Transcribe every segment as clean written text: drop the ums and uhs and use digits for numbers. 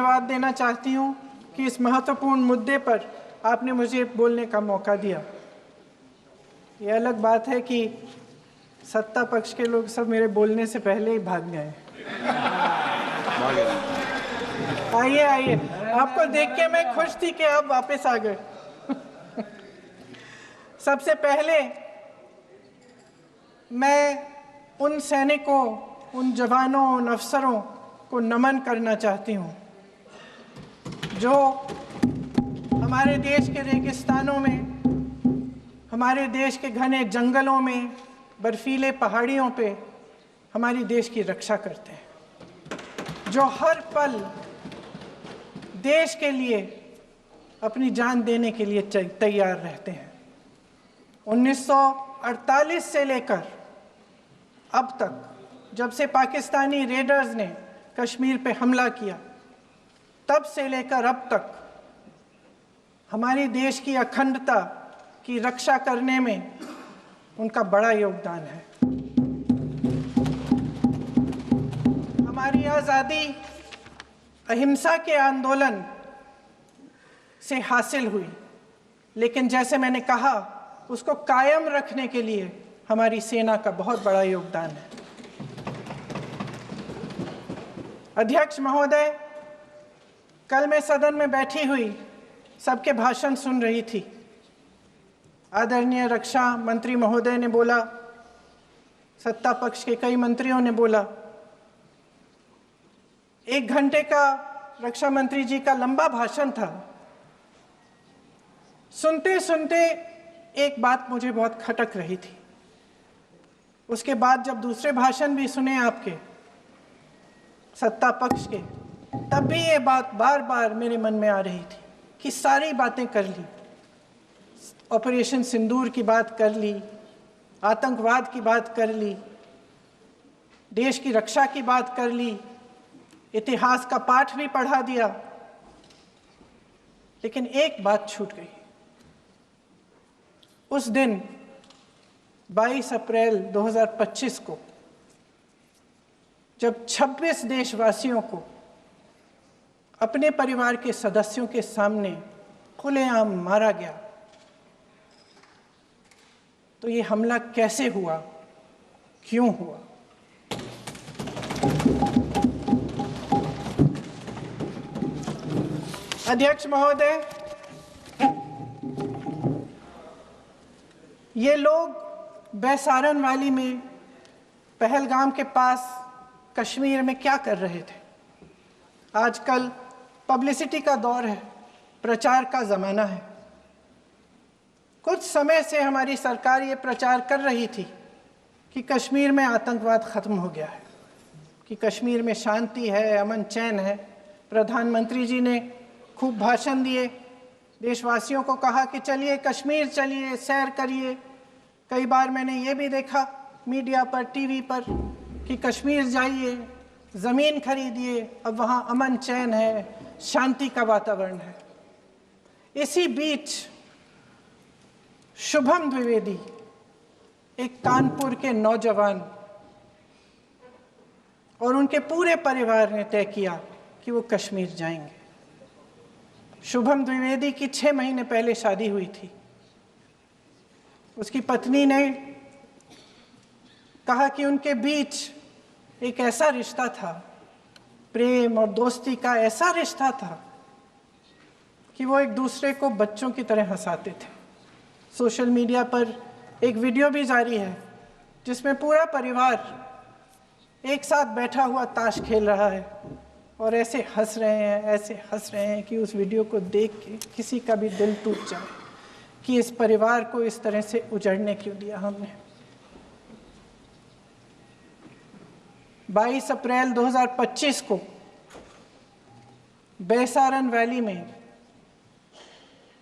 धन्यवाद देना चाहती हूँ कि इस महत्वपूर्ण मुद्दे पर आपने मुझे बोलने का मौका दिया। ये अलग बात है कि सत्ता पक्ष के लोग सब मेरे बोलने से पहले ही भाग गए। आइए आइए, आपको देख के मैं खुश थी कि आप वापस आ गए। सबसे पहले मैं उन सैनिकों, उन जवानों, उन अफसरों को नमन करना चाहती हूँ जो हमारे देश के रेगिस्तानों में, हमारे देश के घने जंगलों में, बर्फीले पहाड़ियों पे हमारी देश की रक्षा करते हैं, जो हर पल देश के लिए अपनी जान देने के लिए तैयार रहते हैं। 1948 से लेकर अब तक, जब से पाकिस्तानी रेडर्स ने कश्मीर पे हमला किया, तब से लेकर अब तक हमारे देश की अखंडता की रक्षा करने में उनका बड़ा योगदान है। हमारी आज़ादी अहिंसा के आंदोलन से हासिल हुई, लेकिन जैसे मैंने कहा, उसको कायम रखने के लिए हमारी सेना का बहुत बड़ा योगदान है। अध्यक्ष महोदय, कल मैं सदन में बैठी हुई सबके भाषण सुन रही थी। आदरणीय रक्षा मंत्री महोदय ने बोला, सत्ता पक्ष के कई मंत्रियों ने बोला। 1 घंटे का रक्षा मंत्री जी का लंबा भाषण था। सुनते सुनते एक बात मुझे बहुत खटक रही थी। उसके बाद जब दूसरे भाषण भी सुने आपके सत्ता पक्ष के, तब भी ये बात बार बार मेरे मन में आ रही थी कि सारी बातें कर ली, ऑपरेशन सिंदूर की बात कर ली, आतंकवाद की बात कर ली, देश की रक्षा की बात कर ली, इतिहास का पाठ भी पढ़ा दिया, लेकिन एक बात छूट गई। उस दिन 22 अप्रैल 2025 को जब 26 देशवासियों को अपने परिवार के सदस्यों के सामने खुलेआम मारा गया, तो ये हमला कैसे हुआ, क्यों हुआ? अध्यक्ष महोदय, ये लोग बैसारन वैली में, पहलगाम के पास कश्मीर में क्या कर रहे थे? आजकल पब्लिसिटी का दौर है, प्रचार का ज़माना है। कुछ समय से हमारी सरकार ये प्रचार कर रही थी कि कश्मीर में आतंकवाद ख़त्म हो गया है, कि कश्मीर में शांति है, अमन चैन है। प्रधानमंत्री जी ने खूब भाषण दिए, देशवासियों को कहा कि चलिए कश्मीर चलिए, सैर करिए। कई बार मैंने ये भी देखा मीडिया पर, टीवी पर, कि कश्मीर जाइए, ज़मीन खरीदिए, अब वहाँ अमन चैन है, शांति का वातावरण है। इसी बीच शुभम द्विवेदी, एक कानपुर के नौजवान, और उनके पूरे परिवार ने तय किया कि वो कश्मीर जाएंगे। शुभम द्विवेदी की 6 महीने पहले शादी हुई थी। उसकी पत्नी ने कहा कि उनके बीच एक ऐसा रिश्ता था, प्रेम और दोस्ती का ऐसा रिश्ता था कि वो एक दूसरे को बच्चों की तरह हंसाते थे। सोशल मीडिया पर एक वीडियो भी जारी है जिसमें पूरा परिवार एक साथ बैठा हुआ ताश खेल रहा है और ऐसे हंस रहे हैं, ऐसे हंस रहे हैं कि उस वीडियो को देख के किसी का भी दिल टूट जाए कि इस परिवार को इस तरह से उजड़ने क्यों दिया हमने। 22 अप्रैल 2025 को बैसारन वैली में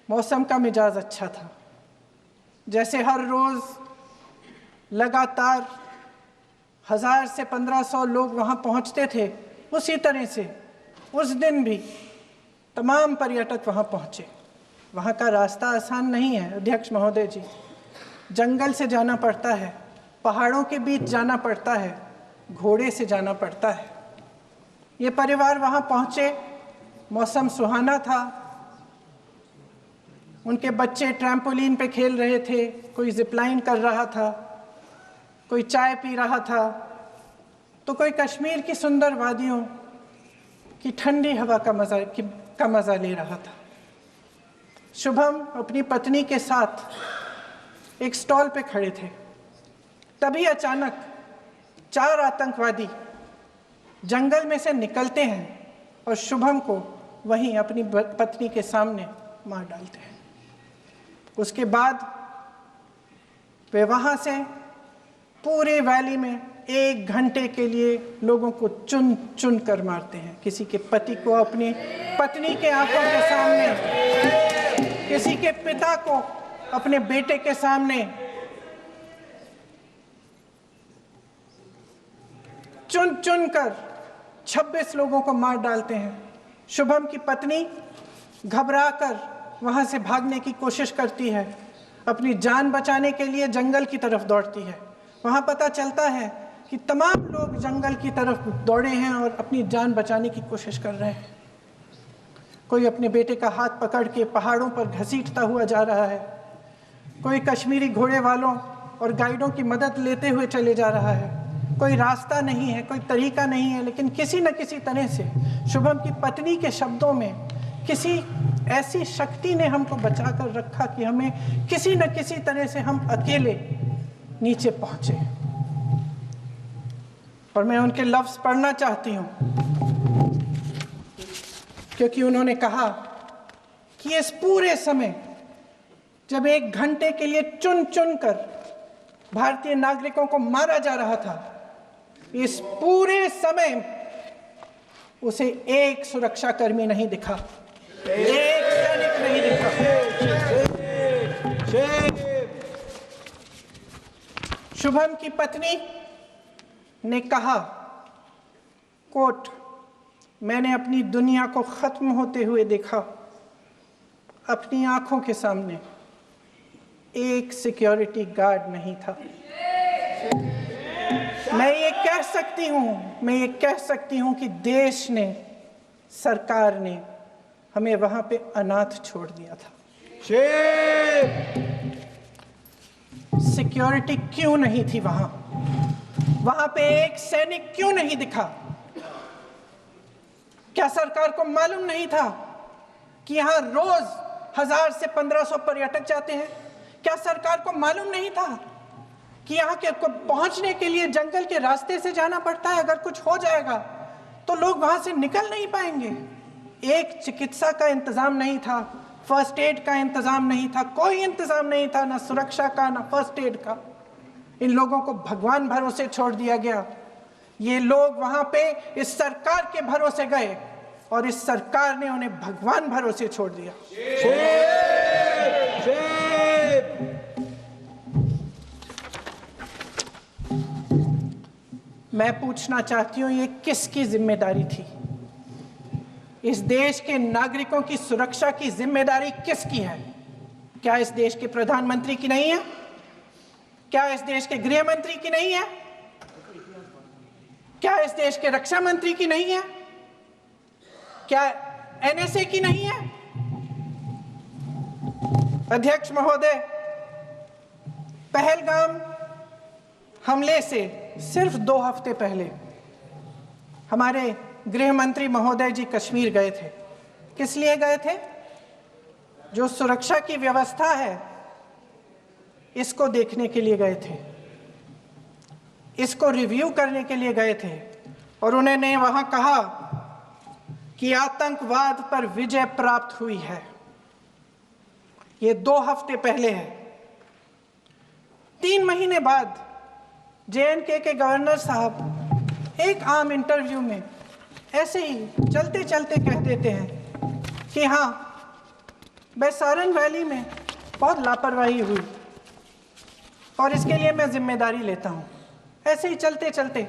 मौसम का मिजाज अच्छा था। जैसे हर रोज़ लगातार 1000 से 1500 लोग वहाँ पहुँचते थे, उसी तरह से उस दिन भी तमाम पर्यटक वहाँ पहुँचे। वहाँ का रास्ता आसान नहीं है अध्यक्ष महोदय जी, जंगल से जाना पड़ता है, पहाड़ों के बीच जाना पड़ता है, घोड़े से जाना पड़ता है। ये परिवार वहाँ पहुँचे मौसम सुहाना था, उनके बच्चे ट्रैम्पोलिन पे खेल रहे थे, कोई जिपलाइन कर रहा था, कोई चाय पी रहा था, तो कोई कश्मीर की सुंदर वादियों की ठंडी हवा का मज़ा ले रहा था। शुभम अपनी पत्नी के साथ एक स्टॉल पे खड़े थे। तभी अचानक 4 आतंकवादी जंगल में से निकलते हैं और शुभम को वहीं अपनी पत्नी के सामने मार डालते हैं। उसके बाद वे वहाँ से पूरे वैली में 1 घंटे के लिए लोगों को चुन चुन कर मारते हैं। किसी के पति को अपनी पत्नी के आंखों के सामने, किसी के पिता को अपने बेटे के सामने, चुन चुन कर 26 लोगों को मार डालते हैं। शुभम की पत्नी घबराकर वहां से भागने की कोशिश करती है, अपनी जान बचाने के लिए जंगल की तरफ दौड़ती है। वहां पता चलता है कि तमाम लोग जंगल की तरफ दौड़े हैं और अपनी जान बचाने की कोशिश कर रहे हैं। कोई अपने बेटे का हाथ पकड़ के पहाड़ों पर घसीटता हुआ जा रहा है, कोई कश्मीरी घोड़े वालों और गाइडों की मदद लेते हुए चले जा रहा है। कोई रास्ता नहीं है, कोई तरीका नहीं है, लेकिन किसी न किसी तरह से शुभम की पत्नी के शब्दों में किसी ऐसी शक्ति ने हमको बचा कर रखा कि हमें किसी न किसी तरह से हम अकेले नीचे पहुंचे। और मैं उनके लफ्ज पढ़ना चाहती हूं, क्योंकि उन्होंने कहा कि इस पूरे समय जब 1 घंटे के लिए चुन चुन कर भारतीय नागरिकों को मारा जा रहा था, इस पूरे समय उसे एक सुरक्षाकर्मी नहीं दिखा, एक सैनिक नहीं दिखा। शुभम की पत्नी ने कहा, कोट, मैंने अपनी दुनिया को खत्म होते हुए देखा। अपनी आंखों के सामने एक सिक्योरिटी गार्ड नहीं था। मैं ये कह सकती हूं कि देश ने, सरकार ने हमें वहां पे अनाथ छोड़ दिया था। सिक्योरिटी क्यों नहीं थी वहां पे एक सैनिक क्यों नहीं दिखा? क्या सरकार को मालूम नहीं था कि यहां रोज 1000 से 1500 पर्यटक जाते हैं? क्या सरकार को मालूम नहीं था कि यहाँ के को पहुंचने के लिए जंगल के रास्ते से जाना पड़ता है? अगर कुछ हो जाएगा तो लोग वहां से निकल नहीं पाएंगे। एक चिकित्सा का इंतजाम नहीं था, फर्स्ट एड का इंतजाम नहीं था, कोई इंतजाम नहीं था, ना सुरक्षा का ना फर्स्ट एड का। इन लोगों को भगवान भरोसे छोड़ दिया गया। ये लोग वहां पे इस सरकार के भरोसे गए और इस सरकार ने उन्हें भगवान भरोसे छोड़ दिया। मैं पूछना चाहती हूं, ये किसकी जिम्मेदारी थी? इस देश के नागरिकों की सुरक्षा की जिम्मेदारी किसकी है? क्या इस देश के प्रधानमंत्री की नहीं है? क्या इस देश के गृह मंत्री की नहीं है? क्या इस देश के रक्षा मंत्री की नहीं है? क्या एनएसए की नहीं है? अध्यक्ष महोदय, पहलगाम हमले से सिर्फ 2 हफ्ते पहले हमारे गृह मंत्री महोदय जी कश्मीर गए थे। किस लिए गए थे? जो सुरक्षा की व्यवस्था है इसको देखने के लिए गए थे, इसको रिव्यू करने के लिए गए थे। और उन्होंने वहां कहा कि आतंकवाद पर विजय प्राप्त हुई है। ये 2 हफ्ते पहले है। 3 महीने बाद JNK के गवर्नर साहब एक आम इंटरव्यू में ऐसे ही चलते चलते कह देते हैं कि हाँ, बैसारन वैली में बहुत लापरवाही हुई और इसके लिए मैं जिम्मेदारी लेता हूँ। ऐसे ही चलते चलते,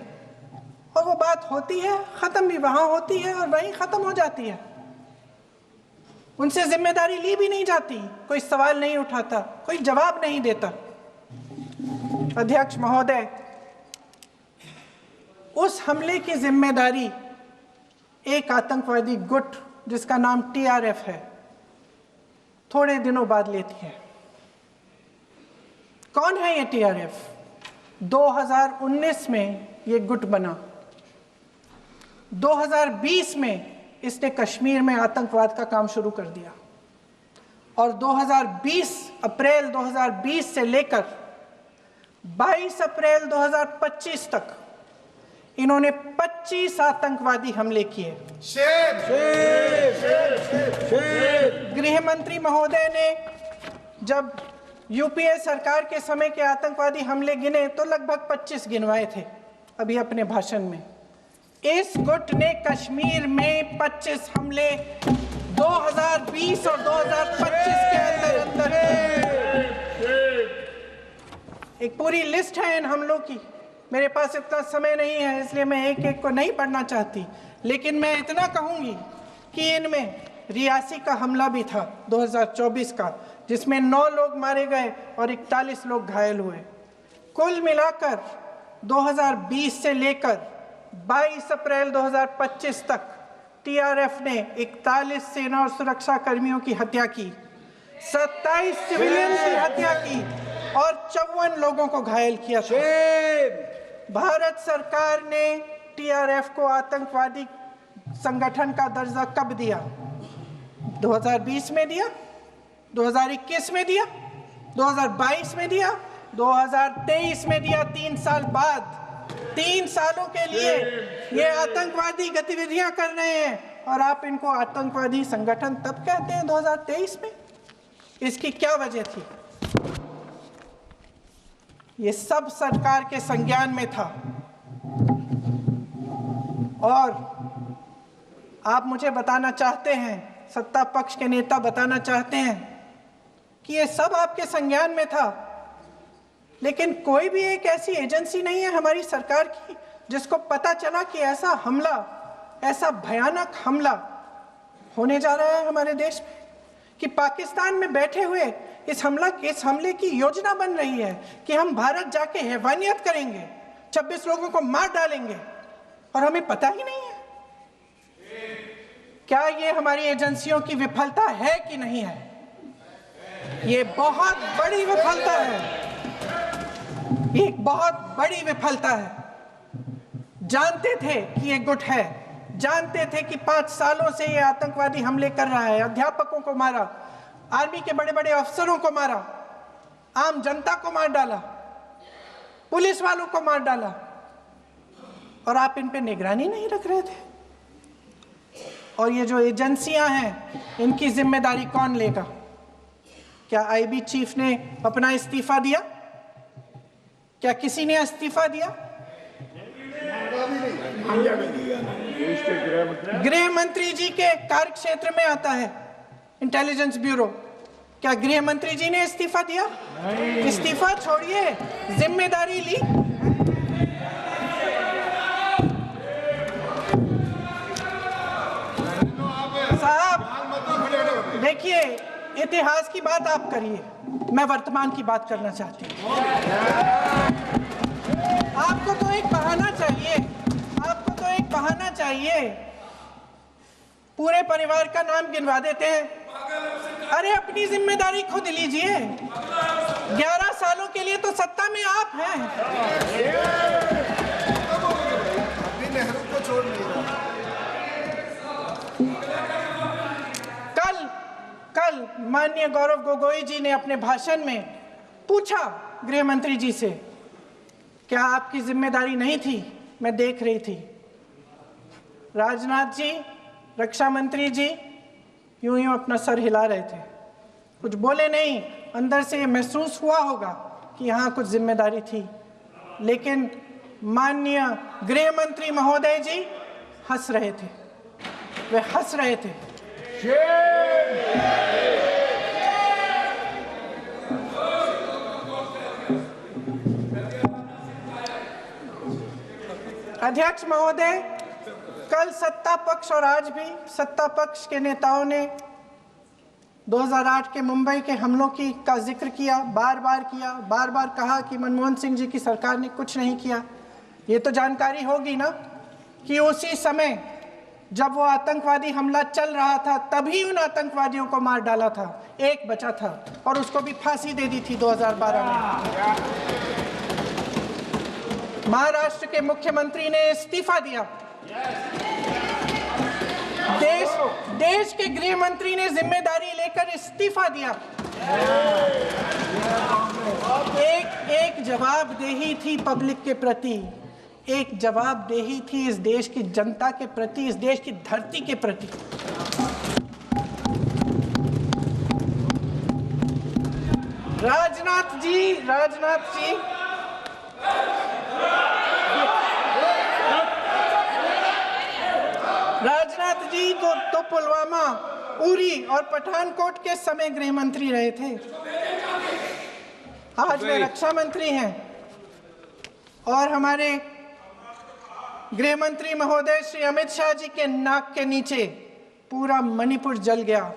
और वो बात होती है, ख़त्म भी वहाँ होती है और वहीं ख़त्म हो जाती है। उनसे जिम्मेदारी ली भी नहीं जाती, कोई सवाल नहीं उठाता, कोई जवाब नहीं देता। अध्यक्ष महोदय, उस हमले की जिम्मेदारी एक आतंकवादी गुट जिसका नाम TRF है, थोड़े दिनों बाद लेती है। कौन है ये TRF? 2019 में ये गुट बना। 2020 में इसने कश्मीर में आतंकवाद का काम शुरू कर दिया और अप्रैल 2020 से लेकर 22 अप्रैल 2025 तक इन्होंने 25 आतंकवादी हमले किए। गृह मंत्री महोदय ने जब यूपीए सरकार के समय के आतंकवादी हमले गिने तो लगभग 25 गिनवाए थे अभी अपने भाषण में। इस गुट ने कश्मीर में 25 हमले 2020 और 2025 के अंदर एक पूरी लिस्ट है इन हमलों की। मेरे पास इतना समय नहीं है इसलिए मैं एक एक को नहीं पढ़ना चाहती, लेकिन मैं इतना कहूंगी कि इनमें रियासी का हमला भी था 2024 का, जिसमें 9 लोग मारे गए और 41 लोग घायल हुए। कुल मिलाकर 2020 से लेकर 22 अप्रैल 2025 तक TRF ने 41 सेना और सुरक्षा कर्मियों की हत्या की, 27 सिविलियन की हत्या की और 54 लोगों को घायल किया था। भारत सरकार ने TRF को आतंकवादी संगठन का दर्जा कब दिया? 2020 में दिया, 2021 में दिया, 2022 में दिया, 2023 में दिया। 3 साल बाद, 3 सालों के लिए ये आतंकवादी गतिविधियां कर रहे हैं और आप इनको आतंकवादी संगठन तब कहते हैं 2023 में? इसकी क्या वजह थी? ये सब सरकार के संज्ञान में था और आप मुझे बताना चाहते हैं, सत्ता पक्ष के नेता बताना चाहते हैं कि ये सब आपके संज्ञान में था, लेकिन कोई भी एक ऐसी एजेंसी नहीं है हमारी सरकार की जिसको पता चला कि ऐसा हमला, ऐसा भयानक हमला होने जा रहा है हमारे देश में, कि पाकिस्तान में बैठे हुए इस हमले की योजना बन रही है कि हम भारत जाके हैवानियत करेंगे, 26 लोगों को मार डालेंगे और हमें पता ही नहीं है। क्या ये हमारी एजेंसियों की विफलता है कि नहीं है? ये बहुत बड़ी विफलता है, एक बहुत बड़ी विफलता है। जानते थे कि ये गुट है, जानते थे कि 5 सालों से ये आतंकवादी हमले कर रहा है, अध्यापकों को मारा, आर्मी के बड़े बड़े अफसरों को मारा, आम जनता को मार डाला, पुलिस वालों को मार डाला, और आप इन पे निगरानी नहीं रख रहे थे। और ये जो एजेंसियां हैं इनकी जिम्मेदारी कौन लेगा? क्या IB चीफ ने अपना इस्तीफा दिया? क्या किसी ने इस्तीफा दिया? गृह मंत्री जी के कार्य क्षेत्र में आता है इंटेलिजेंस ब्यूरो। क्या गृह मंत्री जी ने इस्तीफा दिया? इस्तीफा छोड़िए, जिम्मेदारी ली। साहब देखिए, इतिहास की बात आप करिए, मैं वर्तमान की बात करना चाहती हूँ। आपको तो एक बहाना चाहिए, आपको तो एक बहाना चाहिए। पूरे परिवार का नाम गिनवा देते हैं। अरे अपनी जिम्मेदारी खुद लीजिए। 11 सालों के लिए तो सत्ता में आप हैं। नेहरू को छोड़ नहीं रहा। कल माननीय गौरव गोगोई जी ने अपने भाषण में पूछा गृह मंत्री जी से, क्या आपकी जिम्मेदारी नहीं थी? मैं देख रही थी। राजनाथ जी, रक्षा मंत्री जी यूं यूं अपना सर हिला रहे थे, कुछ बोले नहीं। अंदर से ये महसूस हुआ होगा कि यहाँ कुछ जिम्मेदारी थी, लेकिन माननीय गृह मंत्री महोदय जी हंस रहे थे, वे हंस रहे थे। अध्यक्ष महोदय, कल सत्ता पक्ष और आज भी सत्ता पक्ष के नेताओं ने 2008 के मुंबई के हमलों का जिक्र किया, बार बार कहा कि मनमोहन सिंह जी की सरकार ने कुछ नहीं किया। ये तो जानकारी होगी ना कि उसी समय जब वो आतंकवादी हमला चल रहा था तभी उन आतंकवादियों को मार डाला था, एक बचा था और उसको भी फांसी दे दी थी 2012 में। महाराष्ट्र के मुख्यमंत्री ने इस्तीफा दिया। देश के गृह मंत्री ने जिम्मेदारी लेकर इस्तीफा दिया। एक जवाबदेही थी पब्लिक के प्रति, एक जवाबदेही थी इस देश की जनता के प्रति, इस देश की धरती के प्रति। राजनाथ जी तो पुलवामा, उरी और पठानकोट के समय गृह मंत्री रहे थे। आज वे रक्षा मंत्री हैं और हमारे गृह मंत्री महोदय श्री अमित शाह जी के नाक के नीचे पूरा मणिपुर जल गया,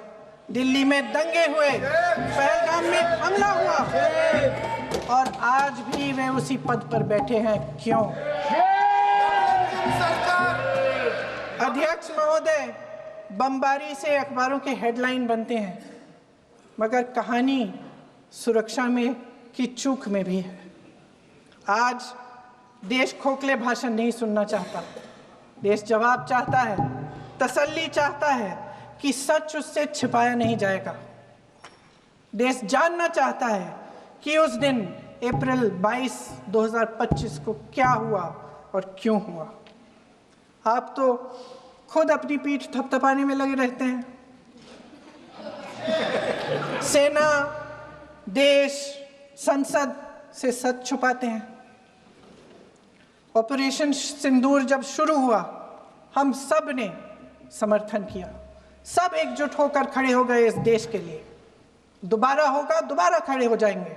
दिल्ली में दंगे हुए, पहलगाम में हमला हुआ और आज भी वे उसी पद पर बैठे हैं। क्यों? अध्यक्ष महोदय, बमबारी से अखबारों के हेडलाइन बनते हैं, मगर कहानी सुरक्षा में की चूक में भी है। आज देश खोखले भाषण नहीं सुनना चाहता, देश जवाब चाहता है, तसल्ली चाहता है कि सच उससे छिपाया नहीं जाएगा। देश जानना चाहता है कि उस दिन अप्रैल 22, 2025 को क्या हुआ और क्यों हुआ। आप तो खुद अपनी पीठ थपथपाने में लगे रहते हैं। सेना, देश, संसद से सच छुपाते हैं। ऑपरेशन सिंदूर जब शुरू हुआ, हम सब ने समर्थन किया, सब एकजुट होकर खड़े हो गए इस देश के लिए। दोबारा होगा, दोबारा खड़े हो जाएंगे।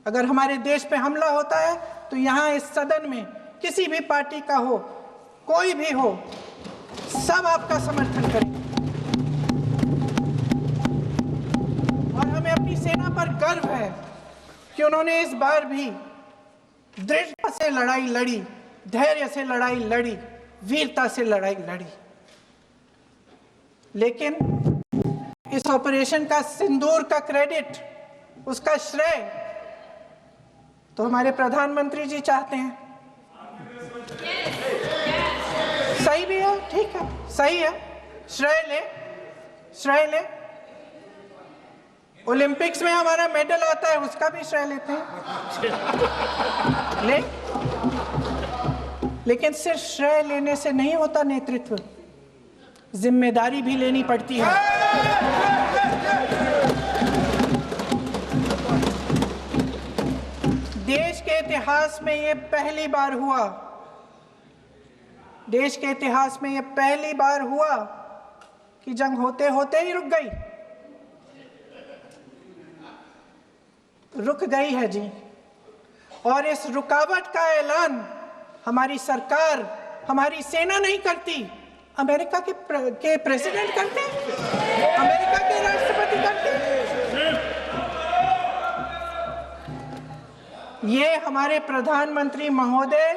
अगर हमारे देश पे हमला होता है तो यहाँ इस सदन में किसी भी पार्टी का हो, कोई भी हो, सब आपका समर्थन करेंगे। और हमें अपनी सेना पर गर्व है कि उन्होंने इस बार भी दृढ़ता से लड़ाई लड़ी, धैर्य से लड़ाई लड़ी, वीरता से लड़ाई लड़ी। लेकिन इस ऑपरेशन का सिंदूर का क्रेडिट, उसका श्रेय तो हमारे प्रधानमंत्री जी चाहते हैं। सही भी है, ठीक है, सही है, श्रेय ले। ओलंपिक्स में हमारा मेडल आता है, उसका भी श्रेय लेते हैं। लेकिन सिर्फ श्रेय लेने से नहीं होता नेतृत्व, जिम्मेदारी भी लेनी पड़ती है। देश के इतिहास में ये पहली बार हुआ, देश के इतिहास में ये पहली बार हुआ कि जंग होते होते ही रुक गई है जी। और इस रुकावट का ऐलान हमारी सरकार, हमारी सेना नहीं करती, अमेरिका के प्रेसिडेंट करते हैं, अमेरिका के राष्ट्रपति करते हैं। ये हमारे प्रधानमंत्री महोदय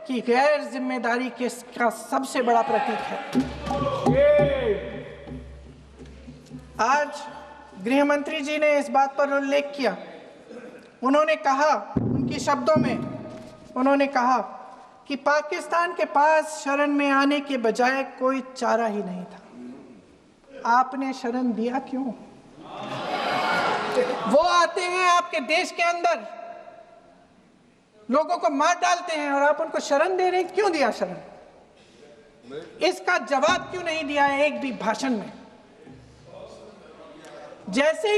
की गैर जिम्मेदारी का सबसे बड़ा प्रतीक है। आज गृह मंत्री जी ने इस बात पर उल्लेख किया। उन्होंने कहा, उनके शब्दों में उन्होंने कहा कि पाकिस्तान के पास शरण में आने के बजाय कोई चारा ही नहीं था। आपने शरण दिया क्यों? वो आते हैं आपके देश के अंदर, लोगों को मार डालते हैं और आप उनको शरण दे रहे हैं। क्यों दिया शरण? इसका जवाब क्यों नहीं दिया है एक भी भाषण में? जैसे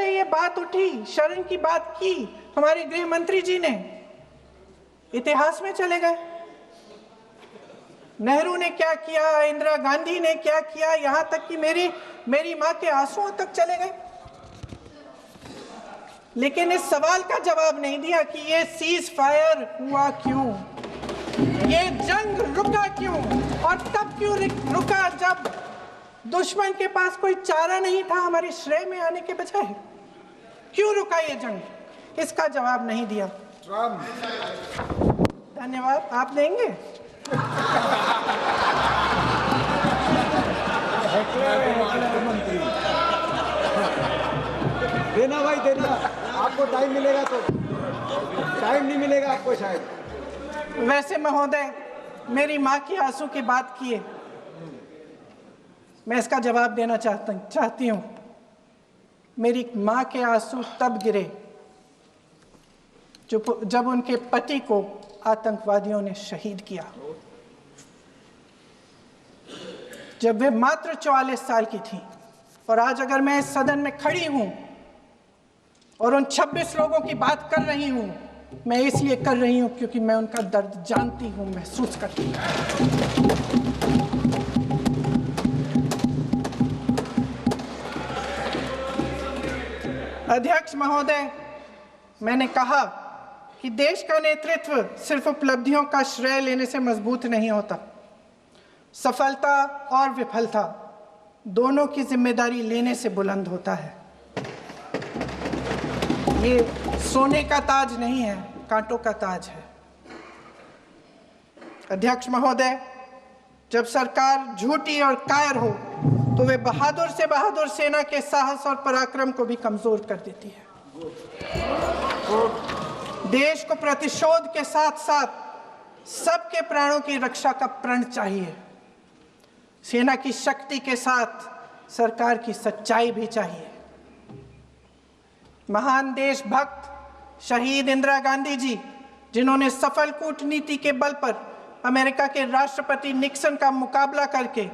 ये बात उठी, शरण की बात की, हमारे गृह मंत्री जी ने इतिहास में चले गए। नेहरू ने क्या किया, इंदिरा गांधी ने क्या किया, यहां तक कि मेरी मां के आंसुओं तक चले गए। लेकिन इस सवाल का जवाब नहीं दिया कि ये सीज फायर हुआ क्यों, ये जंग रुका क्यों, और तब क्यों रुका जब दुश्मन के पास कोई चारा नहीं था हमारे श्रेय में आने के बजाय। क्यों रुका ये जंग? इसका जवाब नहीं दिया। धन्यवाद। आप देंगे? मंत्री देना भाई देना, आपको टाइम मिलेगा तो, टाइम नहीं मिलेगा आपको शायद। वैसे महोदय, मेरी माँ की आंसू की बात किए, मैं इसका जवाब देना चाहती हूँ। मेरी माँ के आंसू तब गिरे जब उनके पति को आतंकवादियों ने शहीद किया, जब वे मात्र 44 साल की थी। और आज अगर मैं इस सदन में खड़ी हूं और उन 26 लोगों की बात कर रही हूं, मैं इसलिए कर रही हूं क्योंकि मैं उनका दर्द जानती हूं, महसूस करती हूं। अध्यक्ष महोदय, मैंने कहा कि देश का नेतृत्व सिर्फ उपलब्धियों का श्रेय लेने से मजबूत नहीं होता। सफलता और विफलता दोनों की जिम्मेदारी लेने से बुलंद होता है। ये सोने का ताज नहीं है, कांटों का ताज है। अध्यक्ष महोदय, जब सरकार झूठी और कायर हो तो वे बहादुर से बहादुर सेना के साहस और पराक्रम को भी कमजोर कर देती है। देश को प्रतिशोध के साथ साथ सबके प्राणों की रक्षा का प्रण चाहिए। सेना की शक्ति के साथ सरकार की सच्चाई भी चाहिए। महान देशभक्त शहीद इंदिरा गांधी जी, जिन्होंने सफल कूटनीति के बल पर अमेरिका के राष्ट्रपति निक्सन का मुकाबला करके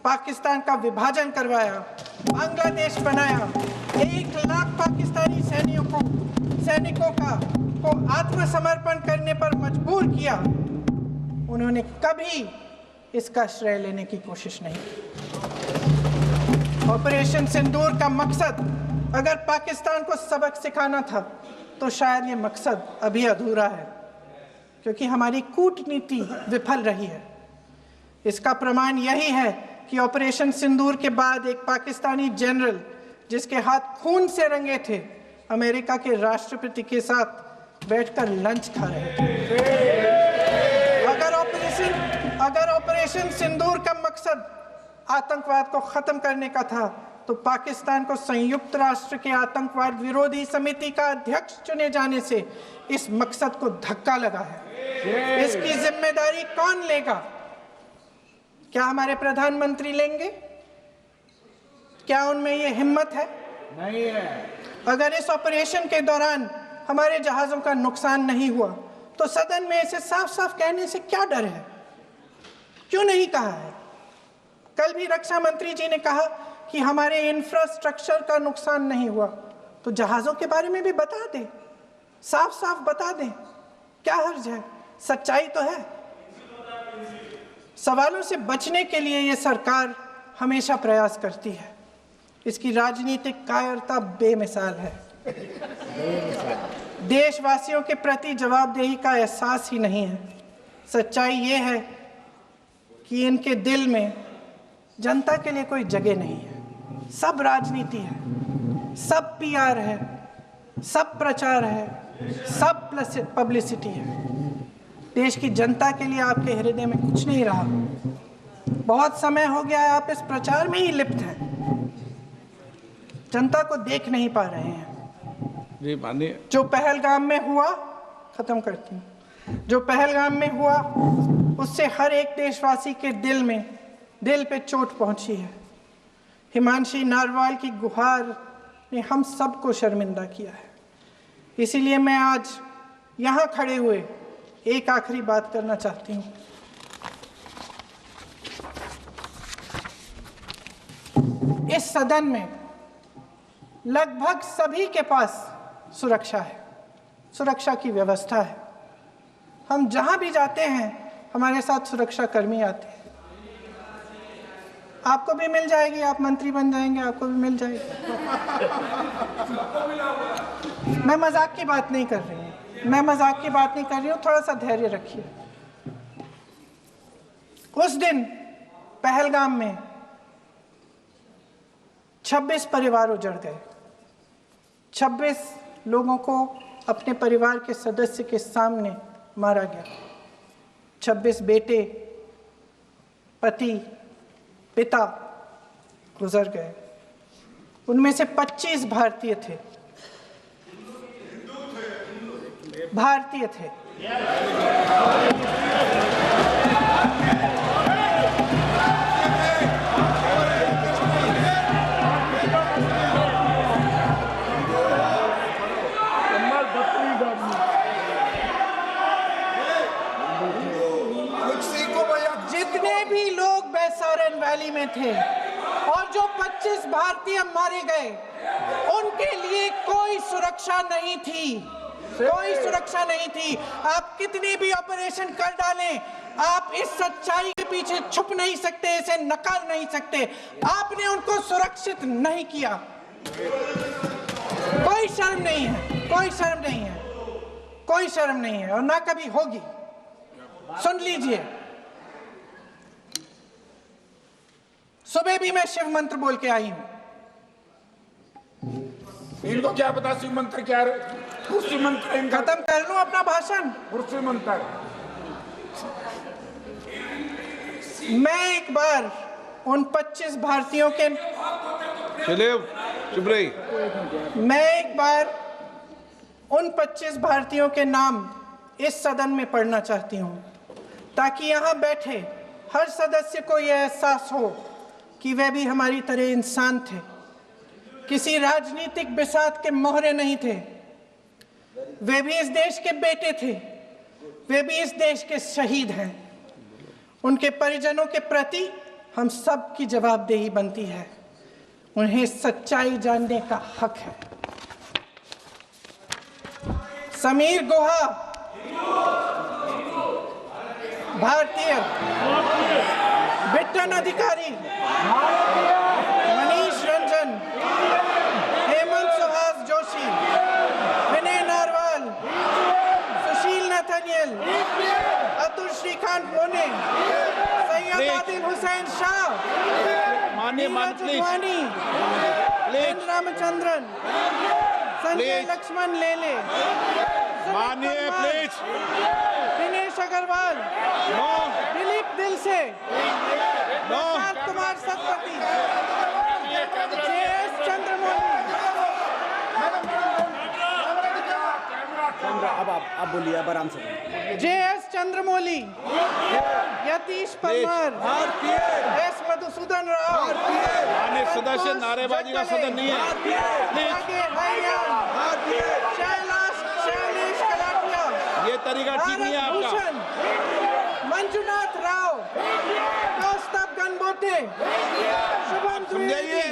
पाकिस्तान का विभाजन करवाया, बांग्लादेश बनाया, 1 लाख पाकिस्तानी सैनिकों को आत्मसमर्पण करने पर मजबूर किया, उन्होंने कभी इसका श्रेय लेने की कोशिश नहीं की। ऑपरेशन सिंदूर का मकसद अगर पाकिस्तान को सबक सिखाना था तो शायद ये मकसद अभी अधूरा है, क्योंकि हमारी कूटनीति विफल रही है। इसका प्रमाण यही है कि ऑपरेशन सिंदूर के बाद एक पाकिस्तानी जनरल, जिसके हाथ खून से रंगे थे, अमेरिका के राष्ट्रपति के साथ बैठकर लंच खा रहे थे। अगर ऑपरेशन सिंदूर का मकसद आतंकवाद को खत्म करने का था तो पाकिस्तान को संयुक्त राष्ट्र के आतंकवाद विरोधी समिति का अध्यक्ष चुने जाने से इस मकसद को धक्का लगा है। इसकी जिम्मेदारी कौन लेगा? क्या हमारे प्रधानमंत्री लेंगे? क्या उनमें ये हिम्मत है? नहीं है। अगर इस ऑपरेशन के दौरान हमारे जहाजों का नुकसान नहीं हुआ तो सदन में इसे साफ साफ कहने से क्या डर है? क्यों नहीं कहा है? कल भी रक्षा मंत्री जी ने कहा कि हमारे इंफ्रास्ट्रक्चर का नुकसान नहीं हुआ, तो जहाजों के बारे में भी बता दें, साफ साफ बता दें, क्या हर्ज है? सच्चाई तो है। सवालों से बचने के लिए ये सरकार हमेशा प्रयास करती है। इसकी राजनीतिक कायरता बेमिसाल है। देशवासियों के प्रति जवाबदेही का एहसास ही नहीं है। सच्चाई ये है कि इनके दिल में जनता के लिए कोई जगह नहीं है। सब राजनीति है, सब पीआर है, सब प्रचार है, सब पब्लिसिटी है। देश की जनता के लिए आपके हृदय में कुछ नहीं रहा। बहुत समय हो गया है आप इस प्रचार में ही लिप्त हैं, जनता को देख नहीं पा रहे हैं। जी माननीय, जो पहलगाम में हुआ, खत्म करती हूँ, जो पहलगाम में हुआ उससे हर एक देशवासी के दिल पे चोट पहुंची है। हिमांशी नारवाल की गुहार ने हम सबको शर्मिंदा किया है। इसीलिए मैं आज यहाँ खड़े हुए एक आखिरी बात करना चाहती हूँ। इस सदन में लगभग सभी के पास सुरक्षा है, सुरक्षा की व्यवस्था है। हम जहाँ भी जाते हैं हमारे साथ सुरक्षा कर्मी आते हैं। आपको भी मिल जाएगी, आप मंत्री बन जाएंगे, आपको भी मिल जाएगी। मैं मजाक की बात नहीं कर रही हूँ, थोड़ा सा धैर्य रखिए। उस दिन पहलगाम में 26 परिवार उजड़ गए। 26 लोगों को अपने परिवार के सदस्य के सामने मारा गया। 26 बेटे, पति, पिता गुजर गए। उनमें से 25 भारतीय थे। भारतीय थे। कुछ सीखो भैया। जितने भी लोग बैसारन वैली में थे और जो 25 भारतीय मारे गए, उनके लिए कोई सुरक्षा नहीं थी। कोई सुरक्षा नहीं थी। आप कितनी भी ऑपरेशन कर डालें, आप इस सच्चाई के पीछे छुप नहीं सकते, इसे नकार नहीं सकते। आपने उनको सुरक्षित नहीं किया। कोई शर्म नहीं है, कोई शर्म नहीं है, कोई शर्म नहीं है और ना कभी होगी। सुन लीजिए, सुबह भी मैं शिव मंत्र बोल के आई हूं। इनको क्या पता शिव मंत्र क्या है? शिव मंत्र इनका खत्म कर लूं अपना भाषण। शिव मंत्र। मैं एक बार उन 25 भारतीयों के चुप रही। मैं एक बार उन 25 भारतीयों के नाम इस सदन में पढ़ना चाहती हूं, ताकि यहां बैठे हर सदस्य को यह एहसास हो कि वे भी हमारी तरह इंसान थे, किसी राजनीतिक बिसात के मोहरे नहीं थे। वे भी इस देश के बेटे थे, वे भी इस देश के शहीद हैं। उनके परिजनों के प्रति हम सब की जवाबदेही बनती है। उन्हें सच्चाई जानने का हक है। समीर गुहा भारतीय, बिट्टन अधिकारी, मनीष रंजन, हेमंत सुहास जोशी, विनय नारवाल, सुशील नथनियल, अतुल श्रीकांत मोने, सैयद आदिल हुसैन शाह, नीरज उद्वानी, एन रामचंद्रन, संजय लक्ष्मण लेले, मानिए प्लीज। दिनेश अग्रवाल, दिलीप दिल से, प्रशांत कुमार सतपति, JS चंद्रमौली। अब आप बोलिए, अब आराम से। JS चंद्रमौली, यतीश परमार, S मधुसूदन राव, सदस्य नारेबाजी का सदन नहीं है। शैलेश कलाटिया, ये तरीका ठीक नहीं है आपका। भूषण, मंजुनाथ राव, कौस्तभ गणबोटे, शुभम द्विवेदी,